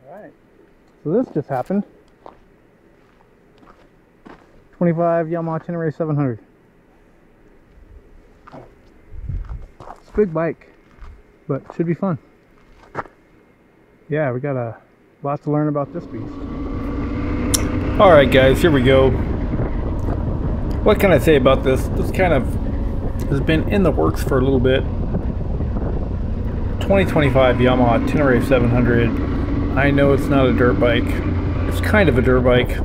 Alright, so this just happened. 25 Yamaha Tenere 700. It's a big bike, but should be fun. Yeah, we got a lot to learn about this beast. Alright guys, here we go. What can I say about this? This kind of has been in the works for a little bit. 2025 Yamaha Tenere 700. I know it's not a dirt bike. It's kind of a dirt bike.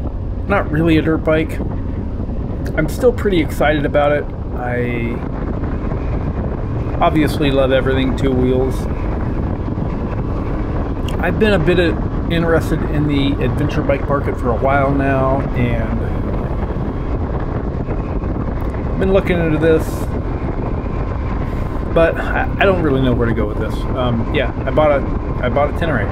Not really a dirt bike. I'm still pretty excited about it. I obviously love everything two wheels. I've been a bit interested in the adventure bike market for a while now, and been looking into this, but I don't really know where to go with this. Yeah, I bought a Tenere.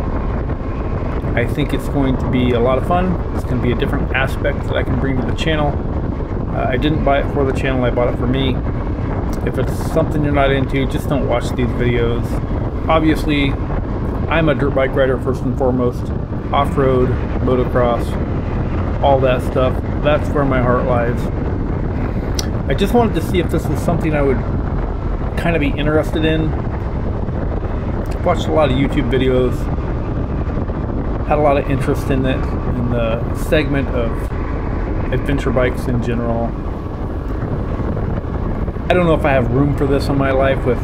I think it's going to be a lot of fun. It's going to be a different aspect that I can bring to the channel. I didn't buy it for the channel, I bought it for me. If it's something you're not into, just don't watch these videos. Obviously, I'm a dirt bike rider first and foremost. Off-road, motocross, all that stuff. That's where my heart lies. I just wanted to see if this was something I would kind of be interested in. I've watched a lot of YouTube videos. Had a lot of interest in it, in the segment of adventure bikes in general. I don't know if I have room for this in my life with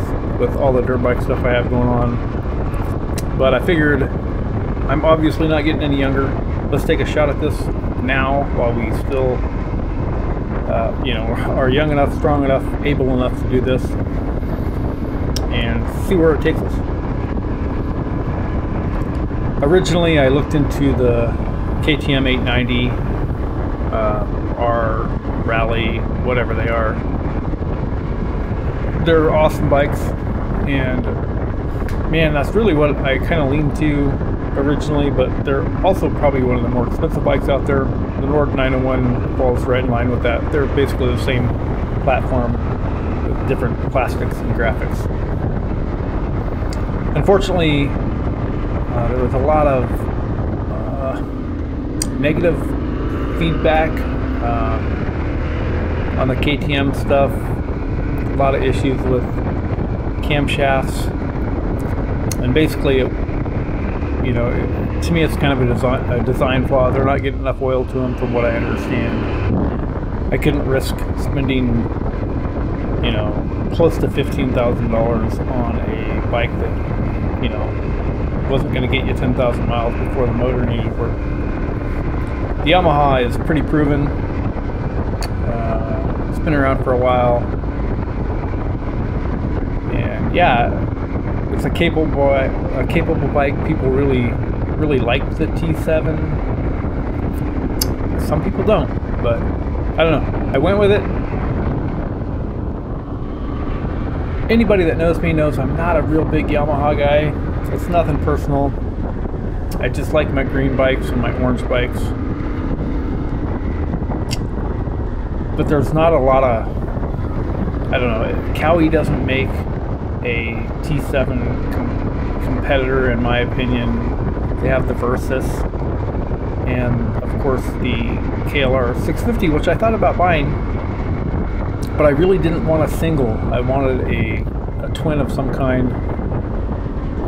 all the dirt bike stuff I have going on, but I figured I'm obviously not getting any younger. Let's take a shot at this now while we still you know, are young enough, strong enough, able enough to do this, and see where it takes us. Originally I looked into the KTM 890 R Rally, whatever they are. They're awesome bikes, and man, that's really what I kind of leaned to originally, but they're also probably one of the more expensive bikes out there. The Nord 901 falls right in line with that. They're basically the same platform with different plastics and graphics. Unfortunately, there was a lot of negative feedback on the KTM stuff. A lot of issues with camshafts, and basically, you know, to me, it's kind of a design flaw. They're not getting enough oil to them, from what I understand. I couldn't risk spending, you know, close to $15,000 on a bike that, you know, wasn't going to get you 10,000 miles before the motor needed work. The Yamaha is pretty proven. It's been around for a while, and yeah, it's a capable bike. People really like the T7. Some people don't, but I don't know. I went with it. Anybody that knows me knows I'm not a real big Yamaha guy. It's nothing personal. I just like my green bikes and my orange bikes. But there's not a lot of, I don't know, Cowie doesn't make a T7 competitor, in my opinion. They have the Versys, and of course the KLR 650, which I thought about buying, but I really didn't want a single. I wanted a twin of some kind.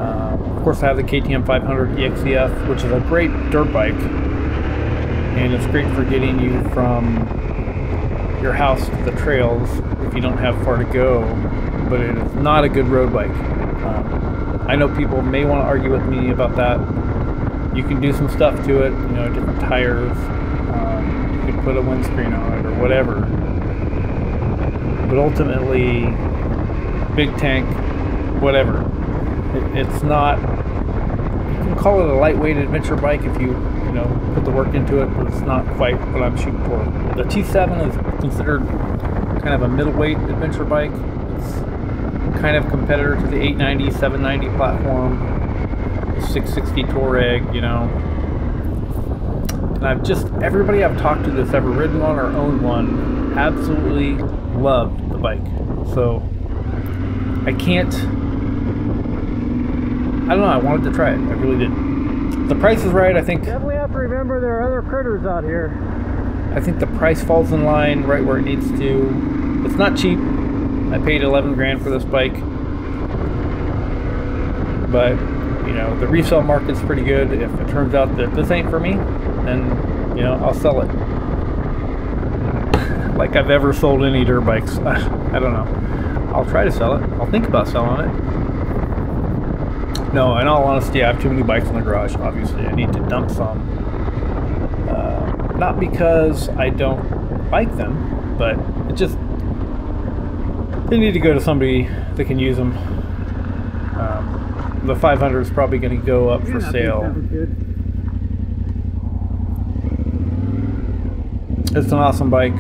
Of course I have the KTM 500 EXEF, which is a great dirt bike, and it's great for getting you from your house to the trails if you don't have far to go, but it is not a good road bike. I know people may want to argue with me about that. You can do some stuff to it, you know, different tires, you can put a windscreen on it or whatever, but ultimately, big tank, whatever. It's not, you can call it a lightweight adventure bike if you know, put the work into it, but it's not quite what I'm shooting for. The T7 is considered kind of a middleweight adventure bike. It's kind of competitor to the 890, 790 platform, the 660 Touareg, you know. And everybody I've talked to that's ever ridden one or owned one absolutely loved the bike. So I don't know, I wanted to try it. I really did. The price is right. I think Definitely have to remember there are other critters out here. I think the price falls in line right where it needs to. It's not cheap. I paid 11 grand for this bike, but you know, the resale market's pretty good. If it turns out that this ain't for me, then you know, I'll sell it. Like I've ever sold any dirt bikes. I don't know. I'll try to sell it. I'll think about selling it. No, in all honesty, I have too many bikes in the garage. Obviously, I need to dump some. Not because I don't like them, but it just, they need to go to somebody that can use them. The 500 is probably going to go up for sale. It's an awesome bike,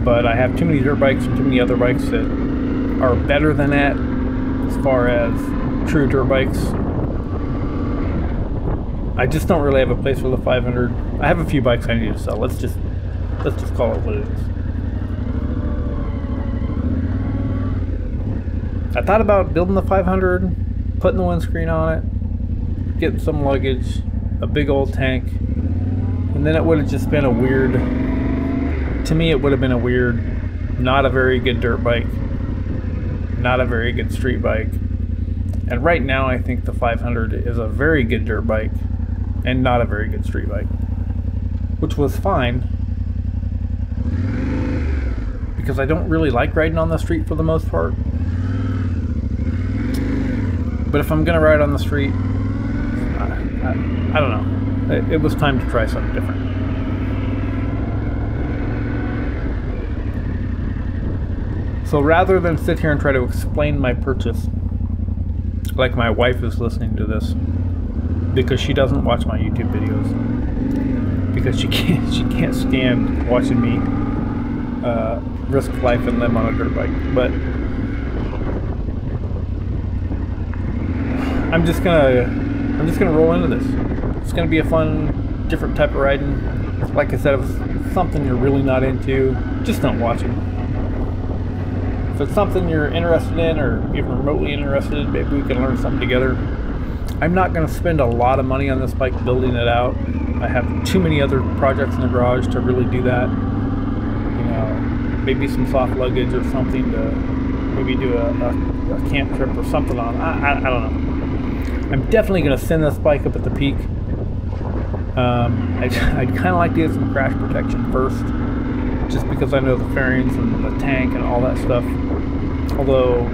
but I have too many dirt bikes and too many other bikes that are better than that as far as true dirt bikes. I just don't really have a place for the 500. I have a few bikes I need to sell. Let's just call it what it is. I thought about building the 500, putting the windscreen on it, getting some luggage, a big old tank, and then it would have just been a weird, to me it would have been a weird, not a very good dirt bike, not a very good street bike. And right now I think the 500 is a very good dirt bike and not a very good street bike, which was fine because I don't really like riding on the street for the most part. But if I'm gonna ride on the street, I don't know. It was time to try something different. So rather than sit here and try to explain my purchase, like my wife is listening to this, because she doesn't watch my YouTube videos, because she can't stand watching me risk life and limb on a dirt bike. But I'm just gonna roll into this. It's gonna be a fun, different type of riding. Like I said, if it's something you're really not into, just don't watch it. If it's something you're interested in or even remotely interested in, maybe we can learn something together. I'm not going to spend a lot of money on this bike building it out. I have too many other projects in the garage to really do that. You know, maybe some soft luggage or something to maybe do a camp trip or something on. I don't know. I'm definitely going to send this bike up at the peak. I'd kind of like to get some crash protection first, just because I know the fairings and the tank and all that stuff. Although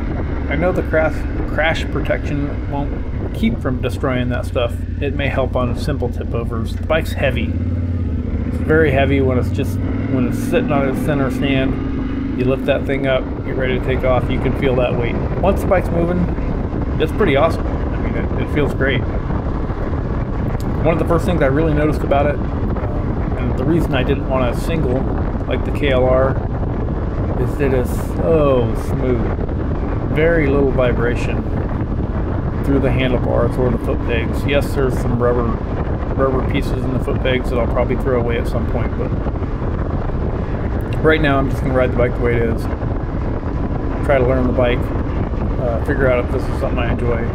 I know the crash protection won't keep from destroying that stuff. It may help on simple tip overs. The bike's heavy. It's very heavy when it's sitting on its center stand. You lift that thing up, get ready to take off, you can feel that weight. Once the bike's moving, it's pretty awesome. I mean, it feels great. One of the first things I really noticed about it, and the reason I didn't want a single like the KLR, is that it's so smooth. Very little vibration through the handlebars or the foot pegs. Yes, there's some rubber pieces in the foot pegs that I'll probably throw away at some point, but right now I'm just going to ride the bike the way it is. Try to learn the bike, figure out if this is something I enjoy.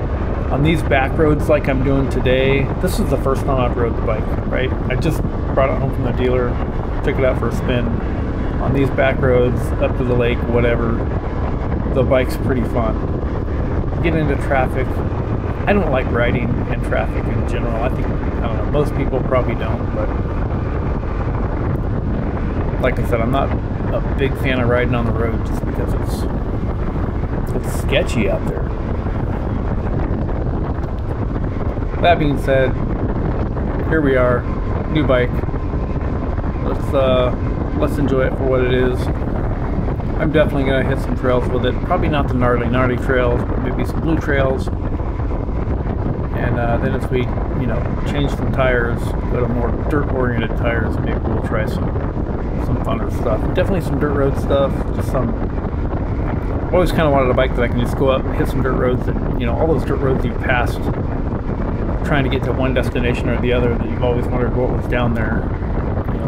On these back roads like I'm doing today, this is the first time I've rode the bike, right? I just brought it home from the dealer, took it out for a spin. On these back roads, up to the lake, whatever, the bike's pretty fun. Get into traffic. I don't like riding in traffic in general. I don't know, most people probably don't, but like I said, I'm not a big fan of riding on the road just because it's sketchy out there. That being said, here we are, new bike. Let's enjoy it for what it is. I'm definitely gonna hit some trails with it. Probably not the gnarly trails, but maybe some blue trails. And then as we, change some tires, go to more dirt-oriented tires, maybe we'll try some funner stuff. Definitely some dirt road stuff. Just some. I've always kind of wanted a bike that I can just go up and hit some dirt roads that, all those dirt roads you've passed, trying to get to one destination or the other that you've always wondered what was down there.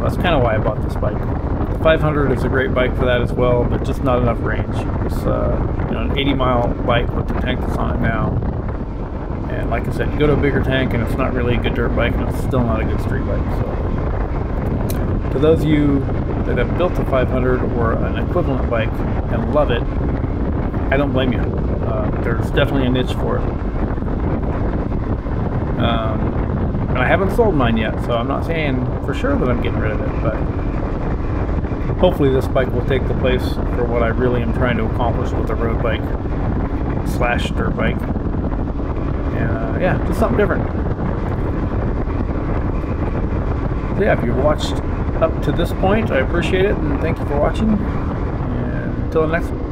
That's kind of why I bought this bike. The 500 is a great bike for that as well, but just not enough range. It's an 80-mile bike with the tank that's on it now. And like I said, you go to a bigger tank and it's not really a good dirt bike, and it's still not a good street bike. So to those of you that have built a 500 or an equivalent bike and love it, I don't blame you. There's definitely a niche for it. And I haven't sold mine yet, so I'm not saying for sure that I'm getting rid of it, but hopefully this bike will take the place for what I really am trying to accomplish with a road bike / dirt bike. And yeah, just something different. So yeah, if you've watched up to this point, I appreciate it, and thank you for watching. And until the next one.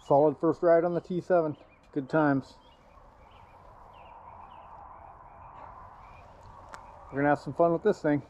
Solid first ride on the T7. Good times. We're gonna have some fun with this thing.